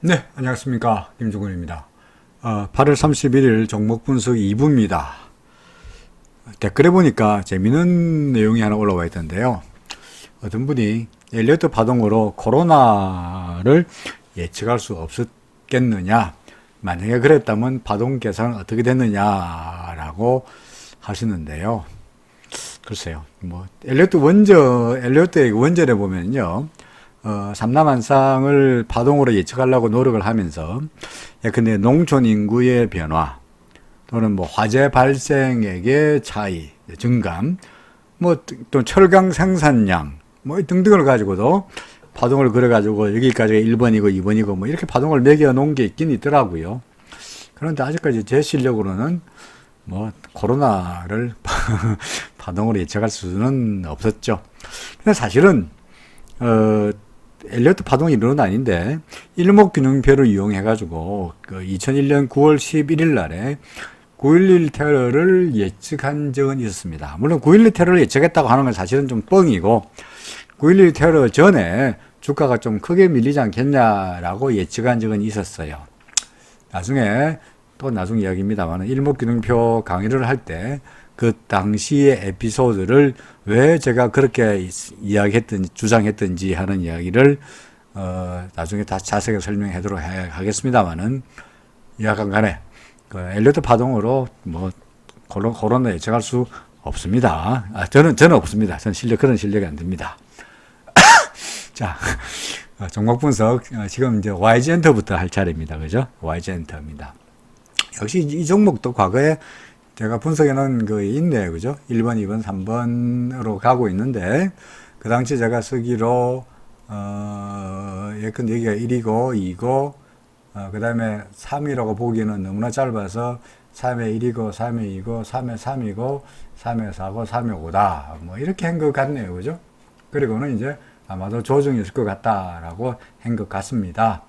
네, 안녕하십니까. 김종근입니다. 8월 31일 종목 분석 2부입니다. 댓글에 보니까 재미있는 내용이 하나 올라와 있던데요. 어떤 분이 엘리어트 파동으로 코로나를 예측할 수 없었겠느냐, 만약에 그랬다면 파동 계산은 어떻게 됐느냐라고 하시는데요. 글쎄요, 엘리어트의 원전에 보면요. 삼남한상을 파동으로 예측하려고 노력을 하면서 예컨대 농촌 인구의 변화 또는 화재 발생액의 차이, 증감, 또 철강 생산량 등등을 가지고도 파동을 그려가지고 여기까지가 1번이고 2번이고 이렇게 파동을 매겨 놓은 게 있긴 있더라고요. 그런데 아직까지 제 실력으로는 코로나를 파동으로 예측할 수는 없었죠. 근데 사실은 엘리어트 파동이 이론은 아닌데 일목균형표를 이용해가지고 2001년 9월 11일 날에 9.11 테러를 예측한 적은 있었습니다. 물론 9.11 테러를 예측했다고 하는 건 사실은 좀 뻥이고 9.11 테러 전에 주가가 좀 크게 밀리지 않겠냐라고 예측한 적은 있었어요. 나중에 이야기입니다만 일목균형표 강의를 할 때 그 당시의 에피소드를 왜 제가 그렇게 주장했던지 하는 이야기를 나중에 다 자세하게 설명하도록 하겠습니다만은 약간 간에 엘리어트 파동으로 코로나 예측할 수 없습니다. 저는 없습니다. 저는 그런 실력이 안 됩니다. 자, 종목 분석 지금 이제 YG엔터부터 할 차례입니다. 그죠? YG엔터입니다. 역시 이 종목도 과거에 제가 분석해 놓은 있네요. 그죠? 1번, 2번, 3번으로 가고 있는데, 그 당시 제가 쓰기로, 예컨대 여기가 1이고, 2고, 그 다음에 3이라고 보기에는 너무나 짧아서 3에 1이고, 3에 2고, 3에 3이고, 3에 4고, 3에 5다. 이렇게 한 것 같네요. 그죠? 그리고는 이제 아마도 조정이 있을 것 같다라고 한 것 같습니다.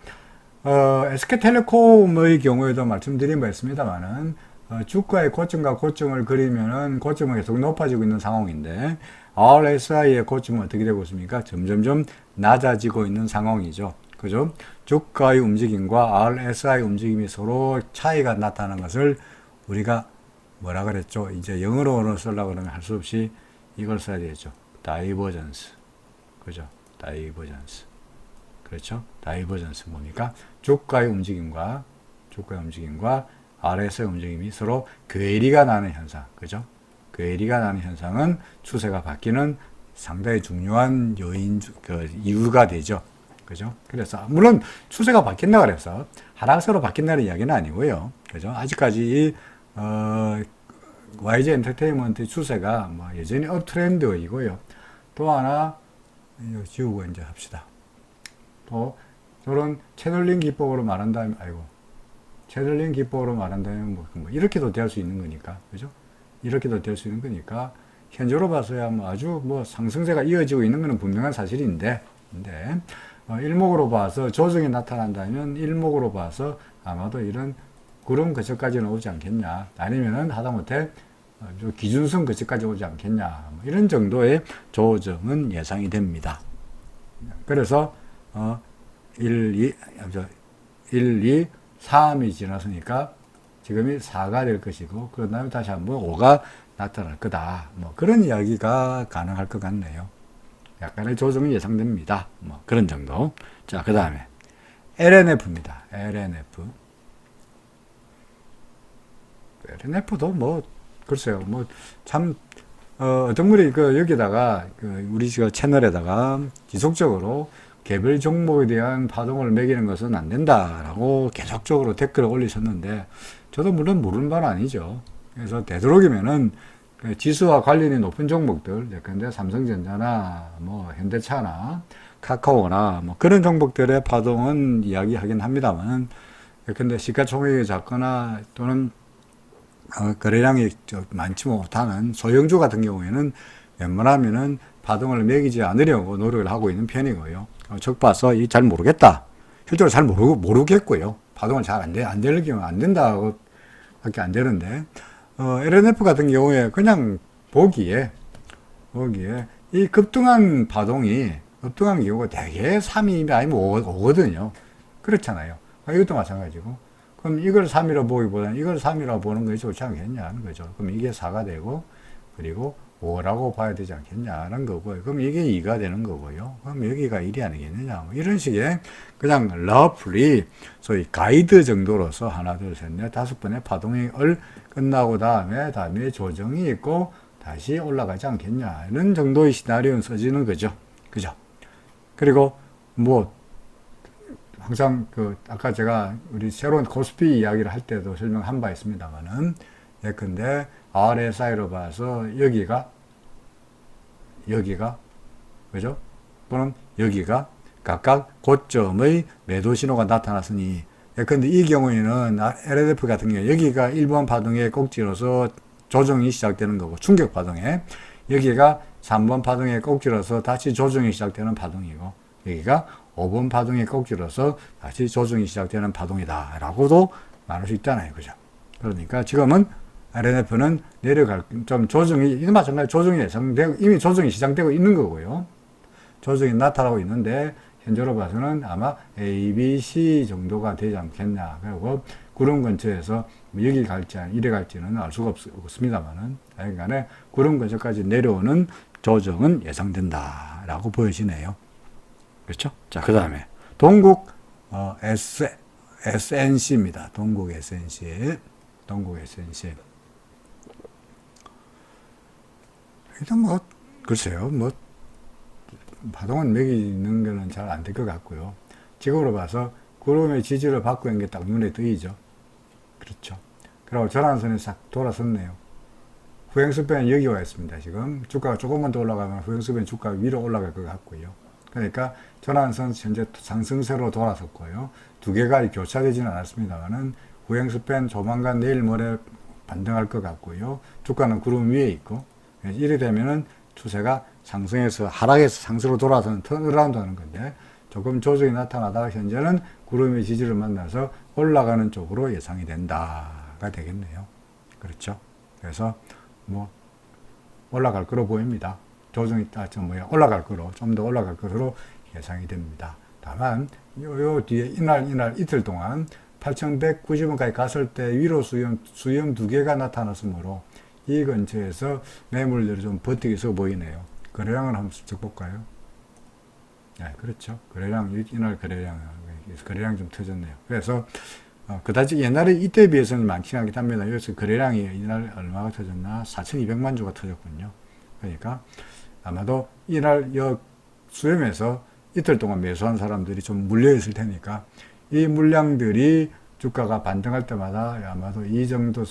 SK텔레콤의 경우에도 말씀드린 바 있습니다만은, 주가의 고점과 고점을 그리면은 고점은 계속 높아지고 있는 상황인데 RSI의 고점은 어떻게 되고 있습니까? 점점점 낮아지고 있는 상황이죠. 그죠? 주가의 움직임과 RSI 움직임이 서로 차이가 나타나는 것을 우리가 뭐라 그랬죠? 이제 영어로 쓰려고 그러면 할 수 없이 이걸 써야 되겠죠. 다이버전스. 그죠? 다이버전스. 그렇죠? 다이버전스 뭡니까? 주가의 움직임과 RSI 움직임이 서로 괴리가 나는 현상. 그죠? 괴리가 나는 현상은 추세가 바뀌는 상당히 중요한 이유가 되죠. 그죠? 그래서, 물론 추세가 바뀐다 그래서 하락세로 바뀐다는 이야기는 아니고요. 그죠? 아직까지 YG 엔터테인먼트 추세가 여전히 업트렌드이고요. 또 하나, 이거 지우고 이제 합시다. 또, 저런 채널링 기법으로 말한다면, 채널링 기법으로 말한다면 이렇게도 될 수 있는 거니까. 그죠? 이렇게도 될 수 있는 거니까, 현재로 봐서야 아주 상승세가 이어지고 있는 것은 분명한 사실인데, 일목으로 봐서 조정이 나타난다면 일목으로 봐서 아마도 이런 구름 근처까지는 오지 않겠냐. 아니면은 하다못해 기준선 근처까지 오지 않겠냐. 이런 정도의 조정은 예상이 됩니다. 그래서, 1, 2, 3이 지났으니까 지금이 4가 될 것이고, 그 다음에 다시 한번 5가 나타날 거다. 그런 이야기가 가능할 것 같네요. 약간의 조정이 예상됩니다. 그런 정도. 자, 그 다음에 LNF입니다. LNF도 글쎄요. 참, 어떤 분이 여기다가, 우리 채널에다가 지속적으로 개별 종목에 대한 파동을 매기는 것은 안 된다라고 계속적으로 댓글을 올리셨는데, 저도 물론 모르는 바는 아니죠. 그래서 되도록이면은 지수와 관련이 높은 종목들, 예컨대 삼성전자나 현대차나 카카오나 그런 종목들의 파동은 이야기하긴 합니다만, 예컨대 시가총액이 작거나 또는 거래량이 많지 못하는 소형주 같은 경우에는 웬만하면은 파동을 매기지 않으려고 노력을 하고 있는 편이고요. 적 봐서 잘 모르겠다. 실제로 잘 모르겠고요. 파동을 잘 안 되는 경우 안 된다고 밖에 안 되는데, LNF 같은 경우에 그냥 보기에 이 급등한 경우가 대개 3이 아니면 5거든요. 그렇잖아요. 이것도 마찬가지고. 그럼 이걸 3이라고 보기보다는 이걸 3이라고 보는 것이 좋지 않겠냐는 거죠. 그럼 이게 4가 되고, 그리고 5라고 봐야 되지 않겠냐는 거고요. 그럼 이게 2가 되는 거고요. 그럼 여기가 1이 아니겠느냐. 뭐 이런 식의 그냥 러플리 소위 가이드 정도로서 하나, 둘, 셋, 넷, 5번의 파동을 끝나고 다음에 조정이 있고 다시 올라가지 않겠냐. 이런 정도의 시나리오는 써지는 거죠. 그죠? 그리고 뭐 항상 아까 제가 우리 새로운 코스피 이야기를 할 때도 설명한 바 있습니다만은 예컨대 RSI로 봐서 여기가 그죠? 또는 여기가 각각 고점의 매도 신호가 나타났으니 예컨대 이 경우에는 LLF 같은 경우 여기가 1번 파동의 꼭지로서 조정이 시작되는 거고 충격 파동에 여기가 3번 파동의 꼭지로서 다시 조정이 시작되는 파동이고 여기가 5번 파동의 꼭지로서 다시 조정이 시작되는 파동이다 라고도 말할 수 있잖아요. 그죠? 그러니까 지금은 RNF는 내려갈, 좀 조정이, 이거 마찬가지 조정이 예상되고, 이미 조정이 시작되고 있는 거고요. 조정이 나타나고 있는데, 현재로 봐서는 아마 A, B, C 정도가 되지 않겠냐. 그리고 구름 근처에서 여기 갈지, 이래 갈지는 알 수가 없습니다만은, 하여간에 구름 근처까지 내려오는 조정은 예상된다. 라고 보여지네요. 그렇죠? 자, 그 다음에, 동국, SNC입니다. 동국 SNC. 일단 뭐 글쎄요 뭐 파동은 매기는 거는 잘 안 될 것 같고요. 지금으로 봐서 구름의 지지를 받고 있는 게 딱 눈에 띄죠. 그렇죠. 그리고 전환선이 싹 돌아섰네요. 후행스팬 여기 와 있습니다. 지금 주가가 조금만 더 올라가면 후행스팬 주가 위로 올라갈 것 같고요. 그러니까 전환선 현재 상승세로 돌아섰고요. 두 개가 교차되지는 않았습니다만은 후행스팬 조만간 내일 모레 반등할 것 같고요. 주가는 구름 위에 있고 이래 되면은 추세가 상승에서 하락에서 상승으로 돌아서는 턴어라운드 하는 건데 조금 조정이 나타나다가 현재는 구름의 지지를 만나서 올라가는 쪽으로 예상이 된다가 되겠네요. 그렇죠. 그래서 뭐 올라갈 거로 보입니다. 조정이 올라갈 거로 좀 더 올라갈 것으로 예상이 됩니다. 다만 요 뒤에 이날 이틀 동안 8,190원까지 갔을 때 위로 수렴 두 개가 나타났으므로 이 근처에서 매물들이 좀 버티기 있어 보이네요. 거래량을 한번 슬쩍 볼까요? 네, 그렇죠. 이날 거래량 좀 터졌네요. 그래서, 그다지 옛날에 이때 비해서는 많지는 않긴 합니다. 여기서 거래량이 이날 얼마가 터졌나? 4,200만 주가 터졌군요. 그러니까, 아마도 이날 수렴에서 이틀 동안 매수한 사람들이 좀 물려있을 테니까, 이 물량들이 주가가 반등할 때마다 아마도 이 정도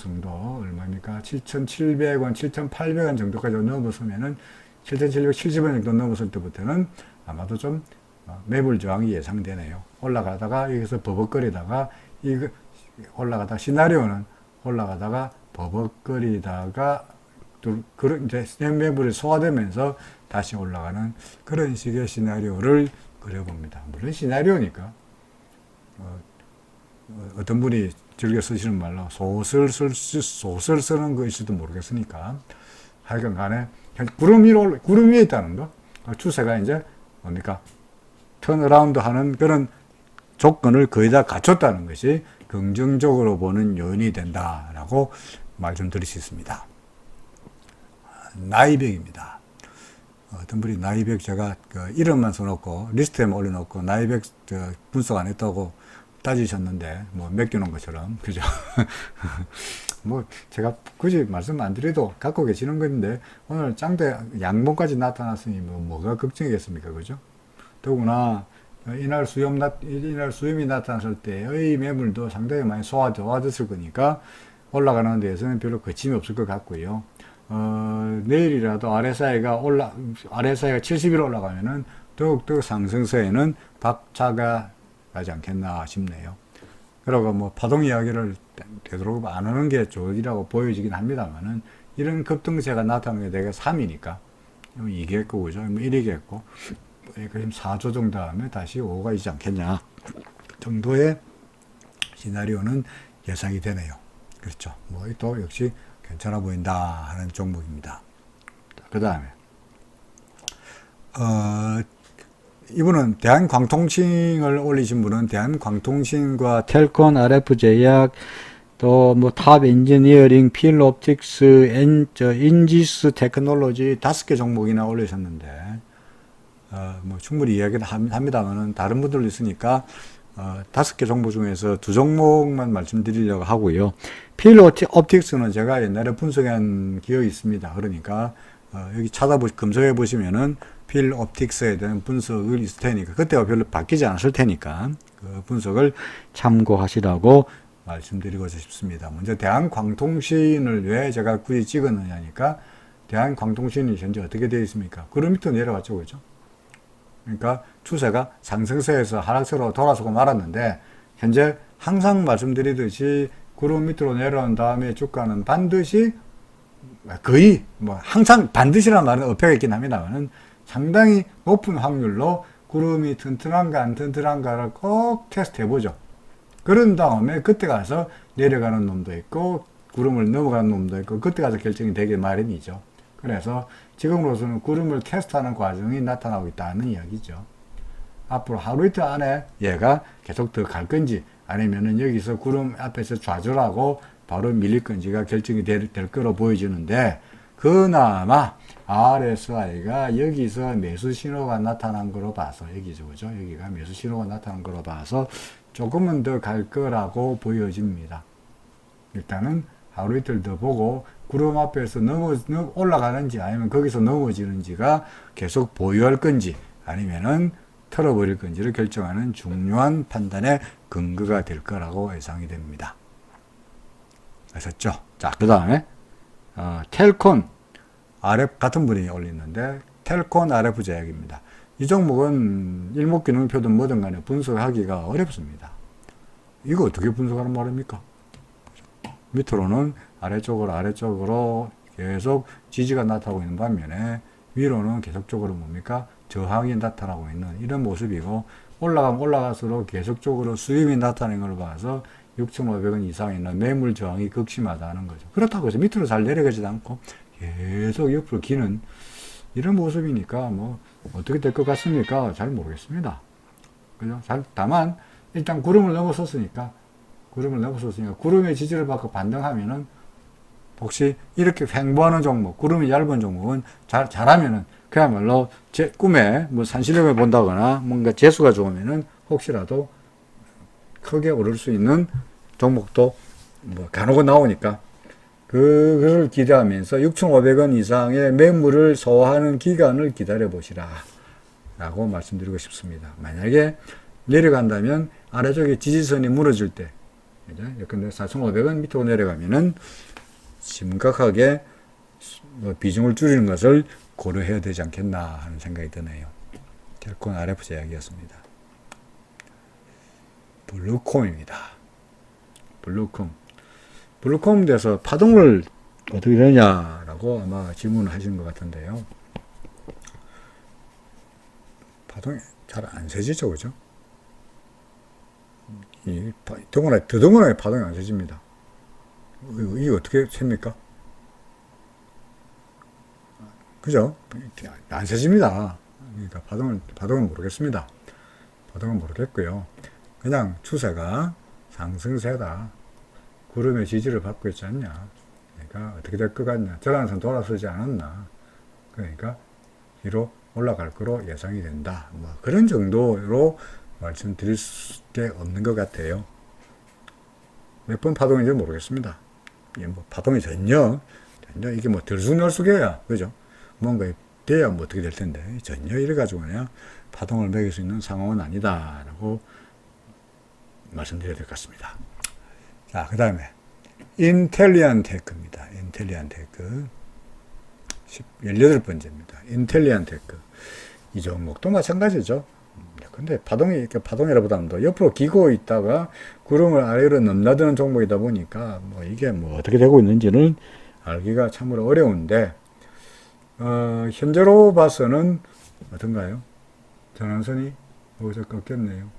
얼마입니까? 7,700원, 7,800원 정도까지 넘어서면은 7,770원 정도 넘었을 때부터는 아마도 좀 매물 저항이 예상되네요. 올라가다가 여기서 버벅거리다가 시나리오는 올라가다가 버벅거리다가 그런 이제 매물이 소화되면서 다시 올라가는 그런 식의 시나리오를 그려봅니다. 물론 시나리오니까 어떤 분이 즐겨 쓰시는 말로 소설 쓰는 것일지도 모르겠으니까 하여간 간에 구름 위에 있다는 거 추세가 이제 뭡니까 턴어라운드 하는 그런 조건을 거의 다 갖췄다는 것이 긍정적으로 보는 요인이 된다라고 말씀드릴 수 있습니다. 나이백입니다. 어떤 분이 나이백 제가 이름만 써놓고 리스트에만 올려놓고 나이백 분석 안 했다고 따지셨는데 뭐 맡겨놓은 것처럼 그죠? 뭐 제가 굳이 말씀 안 드려도 갖고 계시는 건데 오늘 짱대 양봉까지 나타났으니 뭐가 걱정이겠습니까? 그죠? 더구나 이날 수염이 나타났을 때의 매물도 상당히 많이 소화됐을 거니까 올라가는 데에서는 별로 거침이 없을 것 같고요. 내일이라도 RSI가 70일 올라가면은 더욱더 상승세에는 박차가 가지 않겠나 싶네요. 그리고 뭐 파동 이야기를 되도록 안 하는 게 좋으리라고 보여지긴 합니다만은 이런 급등세가 나타나는 게 내가 3이니까 2겠고 그죠? 1이겠고 그럼 4조정 다음에 다시 5가 있지 않겠냐 정도의 시나리오는 예상이 되네요. 그렇죠. 뭐 또 역시 괜찮아 보인다 하는 종목입니다. 그 다음에 이분은 대한광통신을 올리신 분은 대한광통신과 텔콘, RF제약, 또 뭐 탑 엔지니어링, 필옵틱스, 인지스 테크놀로지 5개 종목이나 올리셨는데 뭐 충분히 이야기를 합니다만은 다른 분들도 있으니까 5개 종목 중에서 2종목만 말씀드리려고 하고요. 필옵틱스는 제가 옛날에 분석한 기억이 있습니다. 그러니까 여기 검색해 보시면은 필옵틱스에 대한 분석을 있을 테니까 그때와 별로 바뀌지 않았을 테니까 그 분석을 참고하시라고 말씀드리고 싶습니다. 먼저 대한광통신을 왜 제가 굳이 찍었느냐니까 대한광통신이 현재 어떻게 되어 있습니까? 구름 밑으로 내려갔죠, 그죠? 그러니까 추세가 상승세에서 하락세로 돌아서고 말았는데 현재 항상 말씀드리듯이 구름 밑으로 내려온 다음에 주가는 반드시 거의 뭐 항상 반드시라는 말은 어폐가 있긴 합니다만은 상당히 높은 확률로 구름이 튼튼한가 안 튼튼한가를 꼭 테스트 해보죠. 그런 다음에 그때 가서 내려가는 놈도 있고 구름을 넘어가는 놈도 있고 그때 가서 결정이 되기 마련이죠. 그래서 지금으로서는 구름을 테스트하는 과정이 나타나고 있다는 이야기죠. 앞으로 하루 이틀 안에 얘가 계속 더 갈 건지 아니면은 여기서 구름 앞에서 좌절하고 바로 밀릴 건지가 결정이 될 거로 보여지는데 그나마 RSI가 여기서 매수 신호가 나타난 거로 봐서 여기죠, 그죠? 여기가 매수 신호가 나타난 거로 봐서 조금은 더 갈 거라고 보여집니다. 일단은 하루 이틀 더 보고 구름 앞에서 올라가는지 아니면 거기서 넘어지는지가 계속 보유할 건지 아니면은 털어버릴 건지를 결정하는 중요한 판단의 근거가 될 거라고 예상이 됩니다. 아셨죠? 자, 그 다음에 텔콘 RF 같은 분이 올렸는데 텔콘 RF 제약입니다. 이 종목은 일목균형표든 뭐든 간에 분석하기가 어렵습니다. 이거 어떻게 분석하는 말입니까? 밑으로는 아래쪽으로 계속 지지가 나타나고 있는 반면에 위로는 계속적으로 뭡니까? 저항이 나타나고 있는 이런 모습이고 올라가면 올라갈수록 계속적으로 수렴이 나타나는 걸 봐서 6,500원 이상에 있는 매물 저항이 극심하다는 거죠. 그렇다고 해서 밑으로 잘 내려가지도 않고 계속 옆으로 기는 이런 모습이니까 뭐 어떻게 될 것 같습니까? 잘 모르겠습니다. 그죠? 다만 일단 구름을 넘어섰으니까 구름의 지지를 받고 반등하면은 혹시 이렇게 횡보하는 종목, 구름이 얇은 종목은 잘하면은 그야말로 제 꿈에 뭐 산신령을 본다거나 뭔가 재수가 좋으면은 혹시라도 크게 오를 수 있는 종목도 뭐 간혹은 나오니까 그걸 기대하면서 6,500원 이상의 매물을 소화하는 기간을 기다려 보시라 라고 말씀드리고 싶습니다. 만약에 내려간다면 아래쪽에 지지선이 무너질 때 근데 4,500원 밑으로 내려가면은 심각하게 비중을 줄이는 것을 고려해야 되지 않겠나 하는 생각이 드네요. 텔콘 RF 제약이었습니다. 블루콤입니다. 블루콤 돼서 파동을 어떻게 되냐라고 아마 질문을 하시는 것 같은데요. 파동이 잘 안 세지죠, 그죠? 더더군다나 파동이 안 세집니다. 이게 어떻게 셉니까? 그죠? 안 세집니다. 그러니까 파동은 모르겠습니다. 파동은 모르겠고요. 그냥 추세가 상승세다. 구름의 지지를 받고 있지 않냐. 그러니까 어떻게 될 것 같냐. 저항선 돌아서지 않았나. 그러니까 뒤로 올라갈 거로 예상이 된다. 뭐 그런 정도로 말씀드릴 게 없는 것 같아요. 몇 번 파동인지 모르겠습니다. 뭐 파동이 전혀 이게 뭐 들쑥날쑥해야 그죠? 뭔가 돼야 뭐 어떻게 될 텐데 전혀 이래가지고 그냥 파동을 매길 수 있는 상황은 아니다라고 말씀드려야 될 것 같습니다. 자, 그 다음에 인텔리안테크입니다. 인텔리안테크 18번째입니다. 인텔리안테크 이 종목도 마찬가지죠. 근데 파동이라보다는 옆으로 기고 있다가 구름을 아래로 넘나드는 종목이다 보니까 뭐 이게 뭐 어떻게 되고 있는지는 알기가 참으로 어려운데 현재로 봐서는 어떤가요? 전환선이 여기서 꺾였네요.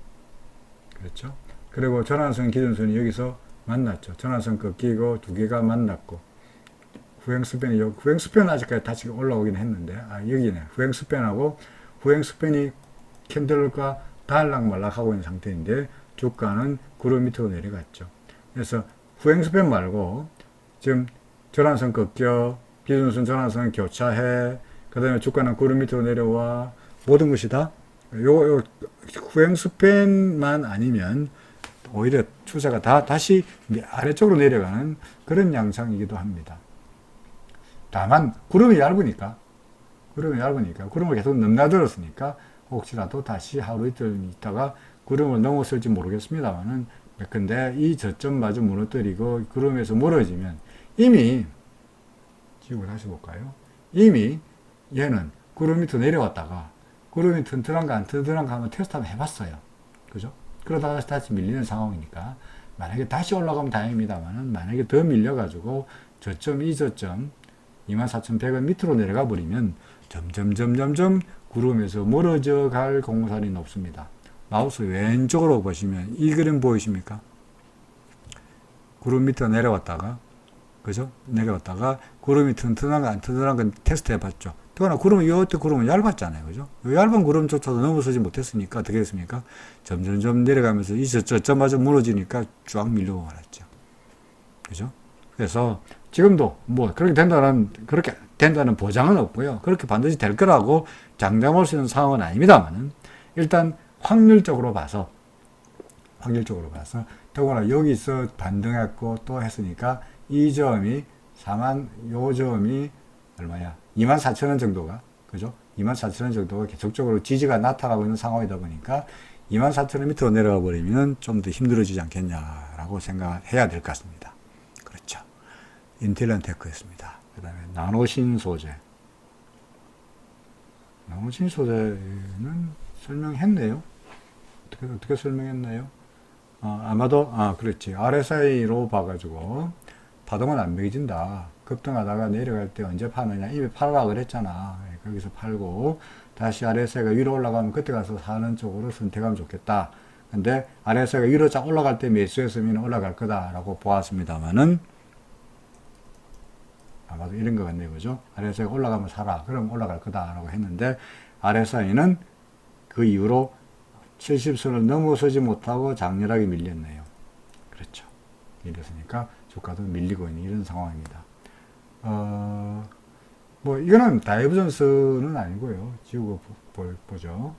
그렇죠? 그리고 전환선 기준선이 여기서 만났죠. 전환선 꺾이고 두 개가 만났고 후행스팬은 아직까지 다시 올라오긴 했는데 여기네. 후행스팬이 캔들과 달락말락하고 있는 상태인데 주가는 구름 밑으로 내려갔죠. 그래서 후행스팬 말고 지금 전환선 꺾여, 기준선 전환선 교차해, 그 다음에 주가는 구름 밑으로 내려와, 모든 것이 다 요 후행스팬만 아니면 오히려 추세가 다시 아래쪽으로 내려가는 그런 양상이기도 합니다. 다만 구름이 얇으니까 구름을 계속 넘나들었으니까 혹시라도 다시 하루 이틀 있다가 구름을 넘었을지 모르겠습니다만은, 근데 이 저점마저 무너뜨리고 구름에서 멀어지면 이미 지금 다시 볼까요? 이미 얘는 구름 밑으로 내려왔다가 구름이 튼튼한가 안 튼튼한가 한번 테스트 한번 해봤어요. 그죠? 그러다가 다시 밀리는 상황이니까 만약에 다시 올라가면 다행입니다만은, 만약에 더 밀려가지고 이 저점 24,100원 밑으로 내려가 버리면 점점 구름에서 멀어져 갈 공산이 높습니다. 마우스 왼쪽으로 보시면 이 그림 보이십니까? 구름 밑으로 내려왔다가, 그죠? 내려왔다가 구름이 튼튼한가 안 튼튼한가 테스트 해봤죠. 그러나 이때 구름은 얇았잖아요. 그죠? 얇은 구름조차도 넘어서지 못했으니까 어떻게 됐습니까? 점점 내려가면서 이 저점마저 무너지니까 쫙 밀려고 말았죠. 그죠? 그래서 지금도 그렇게 된다는 보장은 없고요. 그렇게 반드시 될 거라고 장담할 수 있는 상황은 아닙니다만은, 일단 확률적으로 봐서 더구나 여기서 반등했고 또 했으니까 이 점이 요 점이 얼마야? 24,000원 정도가, 그죠? 24,000원 정도가 계속적으로 지지가 나타나고 있는 상황이다 보니까 24,000원 밑으로 내려가 버리면 좀 더 힘들어지지 않겠냐라고 생각해야 될 것 같습니다. 그렇죠. 인텔란테크였습니다. 그 다음에 나노신 소재. 나노신 소재는 설명했네요. 어떻게 설명했나요? 아마도, 그렇지. RSI로 봐가지고, 파동은 안 매겨진다. 급등하다가 내려갈 때 언제 파느냐. 이미 팔으라고 그랬잖아. 거기서 팔고, 다시 RSI가 위로 올라가면 그때 가서 사는 쪽으로 선택하면 좋겠다. 근데 RSI가 위로 쫙 올라갈 때 매수했으면 올라갈 거다라고 보았습니다만은, 아마도 이런 것 같네요. 그죠? RSI가 올라가면 사라. 그럼 올라갈 거다라고 했는데, RSI는 그 이후로 70선을 넘어서지 못하고 장렬하게 밀렸네요. 그렇죠. 밀렸으니까 주가도 밀리고 있는 이런 상황입니다. 이거는 다이버전스는 아니고요. 지우고 보죠.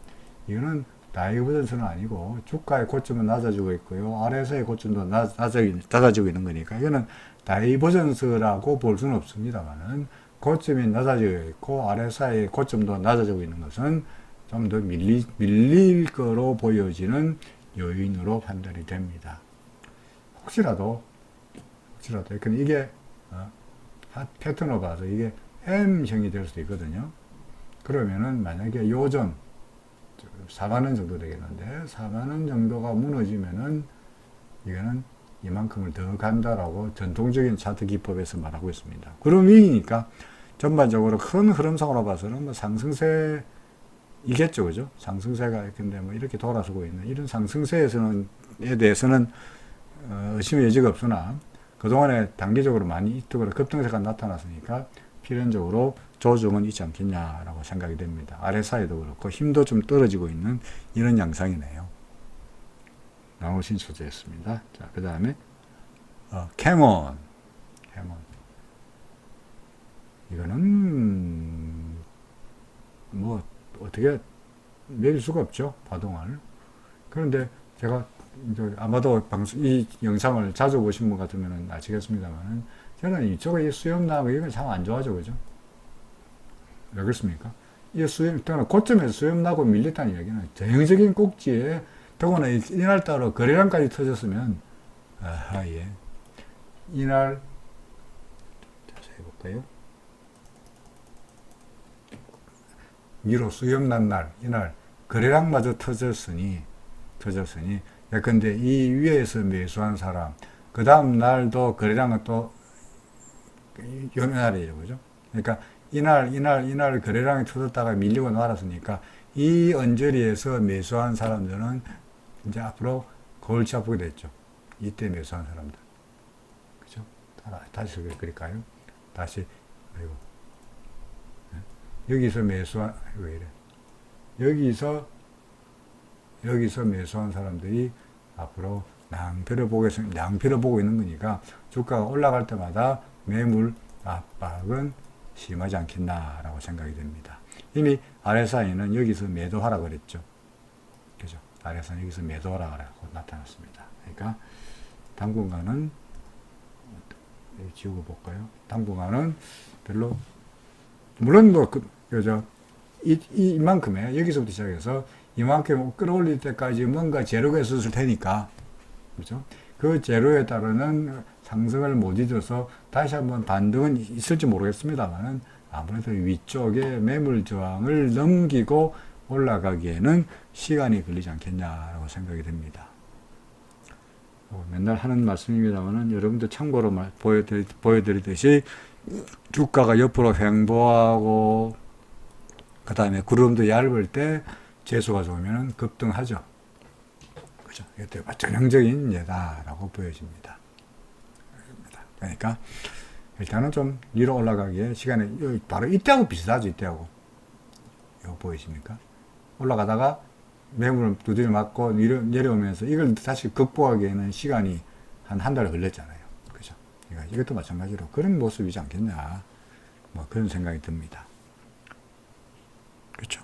이거는 다이버전스는 아니고 주가의 고점은 낮아지고 있고요. RSI의 고점도 낮아지고 있는 거니까 이거는 다이버전스라고 볼 수는 없습니다만은, 고점이 낮아지고 있고 RSI의 고점도 낮아지고 있는 것은 좀 더 밀릴 거로 보여지는 요인으로 판단이 됩니다. 혹시라도 근데 이게 패턴으로 봐서 이게 M형이 될 수도 있거든요. 그러면은 만약에 요점 4만원 정도 되겠는데 4만원 정도가 무너지면은 이거는 이만큼을 더 간다라고 전통적인 차트 기법에서 말하고 있습니다. 구름 위이니까 전반적으로 큰 흐름상으로 봐서는 상승세 이겠죠, 그죠? 상승세가 근데 이렇게 돌아서고 있는 이런 상승세에 대해서는 의심의 여지가 없으나, 그동안에 단기적으로 많이 이쪽으로 급등세가 나타났으니까 필연적으로 조정은 있지 않겠냐라고 생각이 됩니다. RSI도 그렇고 힘도 좀 떨어지고 있는 이런 양상이네요. 나오신 소재였습니다. 자, 그 다음에 캐몬. 이거는 어떻게 매길 수가 없죠, 파동을. 그런데 제가 아마도 이 영상을 자주 보신 분 같으면 아시겠습니다만은, 저는 이쪽에 수염나고 이건 참 안 좋아하죠, 그죠? 왜 그렇습니까? 이 고점에서 수염나고 밀렸다는 얘기는 전형적인 꼭지에, 더구나 이날따라 거래량까지 터졌으면, 예. 이날, 자세히 볼까요? 위로 수염난 날, 이날 거래량마저 터졌으니, 근데 이 위에서 매수한 사람, 그 다음 날도 거래량은 또 요 날이에요, 그죠? 그러니까 이날 거래량이 터졌다가 밀리고 말았으니까 이 언저리에서 매수한 사람들은 이제 앞으로 골치 아프게 됐죠. 이때 매수한 사람들, 그죠? 다시 그릴까요? 다시, 여기서 매수한, 왜 이래? 여기서 여기서 매수한 사람들이 앞으로 낭패를 보고 있는 거니까 주가가 올라갈 때마다 매물 압박은 심하지 않겠나라고 생각이 됩니다. 이미 RSI는 여기서 매도하라 그랬죠. 그죠? RSI는 여기서 매도하라고 나타났습니다. 그러니까 당분간은 지우고 볼까요? 당분간은 별로 물론 이만큼에 여기서부터 시작해서 이만큼 끌어올릴 때까지 뭔가 재료가 있었을 테니까 그죠? 그 재료에 따르는 상승을 못 잊어서 다시 한번 반등은 있을지 모르겠습니다만은 아무래도 위쪽에 매물 저항을 넘기고 올라가기에는 시간이 걸리지 않겠냐라고 생각이 됩니다. 맨날 하는 말씀입니다만은 여러분들 참고로 보여드리듯이 주가가 옆으로 횡보하고 그 다음에 구름도 얇을 때 재수가 좋으면 급등하죠. 그죠? 이것도 전형적인 예다라고 보여집니다. 그러니까 일단은 좀 위로 올라가기에 시간이 바로 이때하고 비슷하죠. 이때하고 이거 보이십니까? 올라가다가 매물을 두드려 맞고 내려오면서 이걸 다시 극복하기에는 시간이 한 달 걸렸잖아요. 그죠? 그러니까 이것도 마찬가지로 그런 모습이지 않겠냐. 뭐 그런 생각이 듭니다. 그렇죠?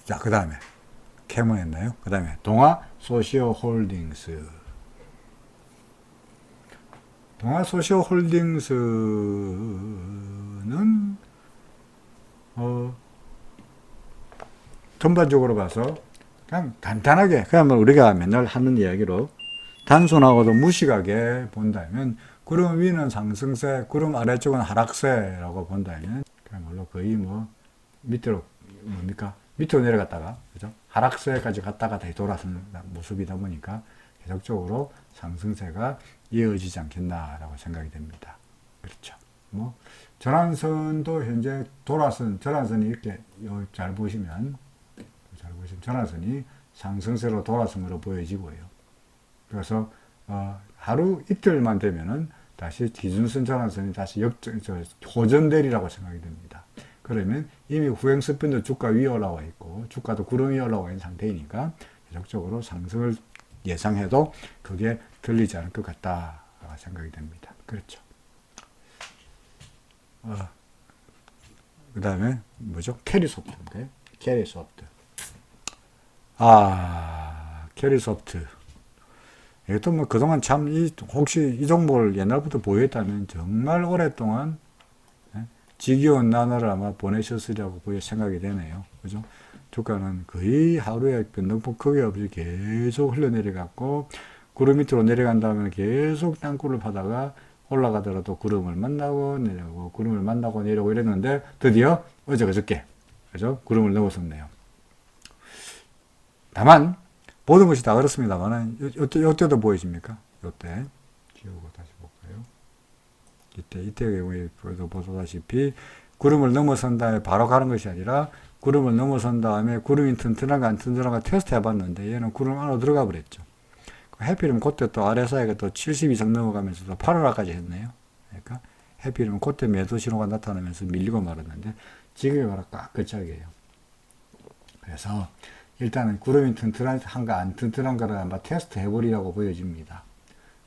자, 그 다음에 캐모 했나요? 그 다음에 동아 소시오 홀딩스. 동아 소시오 홀딩스는 전반적으로 봐서 그냥 간단하게 그냥 우리가 맨날 하는 이야기로 단순하고도 무식하게 본다면 구름 위는 상승세, 구름 아래쪽은 하락세라고 본다면 그야말로 거의 뭐 밑으로 뭡니까? 밑으로 내려갔다가 그죠? 하락세까지 갔다가 다시 돌아서는 모습이다 보니까 계속적으로 상승세가 이어지지 않겠나라고 생각이 됩니다. 그렇죠. 뭐 전환선도 현재 돌아선 전환선이 이렇게 잘 보시면 전환선이 상승세로 돌아선 으로 보여지고요. 그래서 하루 이틀만 되면은 다시 기준선 전환선이 다시 호전되리라고 생각이 됩니다. 그러면 이미 후행 스핀도 주가 위에 올라와 있고 주가도 구름 위에 올라와 있는 상태이니까 계속적으로 상승을 예상해도 그게 들리지 않을 것 같다 생각이 됩니다. 그렇죠. 그 다음에 뭐죠? 캐리소프트인데 캐리소프트. 캐리소프트. 이것도 뭐 그동안 참 혹시 이 종목을 옛날부터 보유했다면 정말 오랫동안 지겨운 나날을 아마 보내셨으리라고 생각이 되네요. 그죠? 주가는 거의 하루에 변동폭 크게 없이 계속 흘러내려갔고, 구름 밑으로 내려간 다음에 계속 땅굴을 파다가 올라가더라도 구름을 만나고 내려오고, 구름을 만나고 내려오고 이랬는데, 드디어 그저께, 그죠? 구름을 넘어섰네요. 다만, 모든 것이 다 그렇습니다만, 이때도 보이십니까? 이때. 지우고 다시 볼까요? 이때의 경우에 보다시피 구름을 넘어선 다음에 바로 가는 것이 아니라 구름을 넘어선 다음에 구름이 튼튼한가 안 튼튼한가 테스트 해봤는데 얘는 구름 안으로 들어가 버렸죠. 해필이면 그때 또 RSI가 또 70 이상 넘어가면서 또 8월까지 했네요. 그러니까 해필이면 그때 매도 신호가 나타나면서 밀리고 말았는데 지금이 바로 꽉 끝짝이에요. 그래서 일단은 구름이 튼튼한가 안 튼튼한가를 한번 테스트 해보리라고 보여집니다.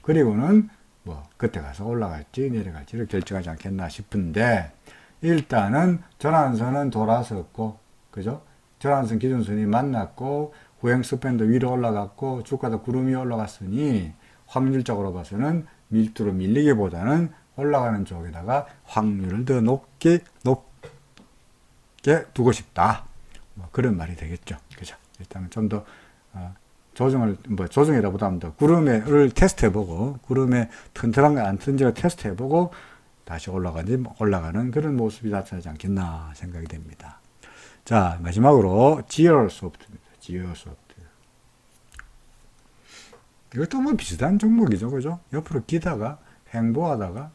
그리고는 뭐 그때 가서 올라갈지 내려갈지를 결정하지 않겠나 싶은데 일단은 전환선은 돌아섰고 그죠? 전환선 기준선이 만났고 후행 스팬도 위로 올라갔고 주가도 구름 위에 올라갔으니 확률적으로 봐서는 밀도로 밀리기보다는 올라가는 쪽에다가 확률을 더 높게 두고 싶다. 뭐 그런 말이 되겠죠. 그죠? 일단은 좀 더 조정이라보다 더 구름을 테스트해보고 구름에 튼튼한가 안 튼튼한가 테스트해보고 다시 올라가는 그런 모습이 나타나지 않겠나 생각이 됩니다. 자, 마지막으로 지어소프트입니다. 지어소프트. 이것도 뭐 비슷한 종목이죠. 그죠? 옆으로 기다가 횡보하다가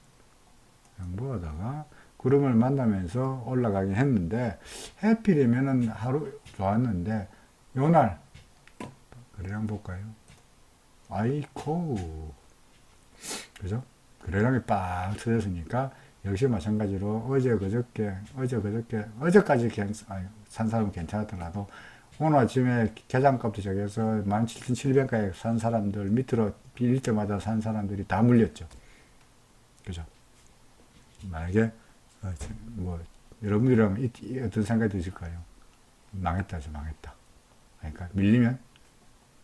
구름을 만나면서 올라가긴 했는데 해필이면은 하루 좋았는데 요날 거래량 볼까요? 아이코 그죠? 거래량이 빡 터졌으니까 역시 마찬가지로 어제까지 산 사람은 괜찮았더라도 오늘 아침에 게장값도 저기서 17,700가에 산 사람들 밑으로 빌릴 때마다 산 사람들이 다 물렸죠. 그죠? 만약에 뭐 여러분들이라면 어떤 생각이 드실까요? 망했다죠, 망했다. 그러니까 밀리면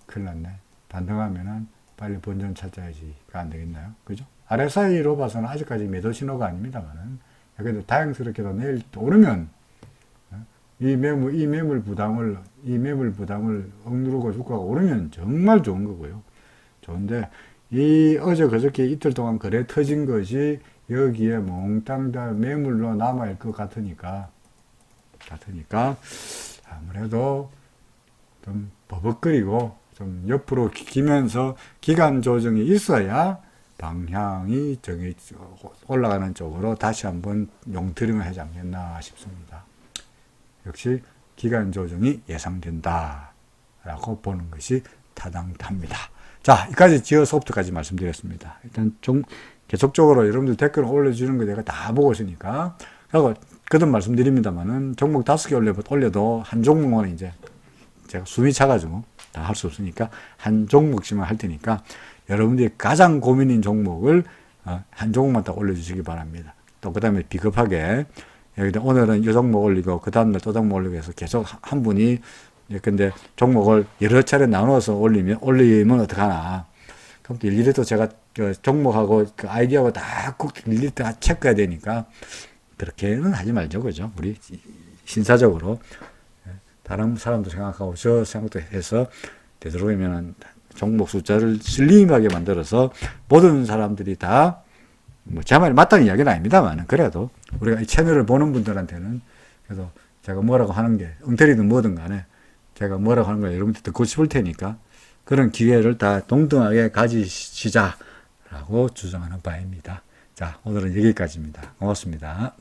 큰일 났네. 반등하면은 빨리 본전 찾아야지가 안 되겠나요? 그죠? RSI로 봐서는 아직까지 매도 신호가 아닙니다만은 그래도 다행스럽게도 내일 또 오르면 이 매물 부담을 억누르고 주가가 오르면 정말 좋은 거고요. 좋은데 이 어제 그저께 이틀 동안 거래 터진 것이 여기에 몽땅 다 매물로 남아있을 것 같으니까 아무래도 좀 버벅거리고 좀 옆으로 기면서 기간 조정이 있어야 방향이 올라가는 쪽으로 다시 한번 용트림을 하지 않겠나 싶습니다. 역시 기간 조정이 예상된다 라고 보는 것이 타당합니다. 자, 여기까지 지어소프트까지 말씀드렸습니다. 일단 계속적으로 여러분들 댓글 올려주는 거 내가 다 보고 있으니까 그리고 거듭 말씀드립니다만은 종목 5개 올려도 한 종목만 이제 제가 숨이 차가지고 다 할 수 없으니까 한 종목씩만 할 테니까 여러분들이 가장 고민인 종목을 한 종목만 딱 올려주시기 바랍니다. 또 그 다음에 비겁하게 여기다 오늘은 이 종목 올리고 그 다음날 또 종목 올리고 해서 계속 한 분이 근데 종목을 여러 차례 나눠서 올리면 어떡하나. 그럼 또 일일이 또 제가 그 종목하고 그 아이디어하고 다 꼭 일일이 다 체크해야 되니까 그렇게는 하지 말죠. 그죠? 우리 신사적으로 다른 사람도 생각하고 저 생각도 해서 되도록이면 종목 숫자를 슬림하게 만들어서 모든 사람들이 다 뭐 제 말이 맞다는 이야기는 아닙니다만 그래도 우리가 이 채널을 보는 분들한테는 그래도 제가 뭐라고 하는 게 엉터리든 뭐든 간에 제가 뭐라고 하는 걸 여러분들 듣고 싶을 테니까 그런 기회를 다 동등하게 가지시자라고 주장하는 바입니다. 자, 오늘은 여기까지입니다. 고맙습니다.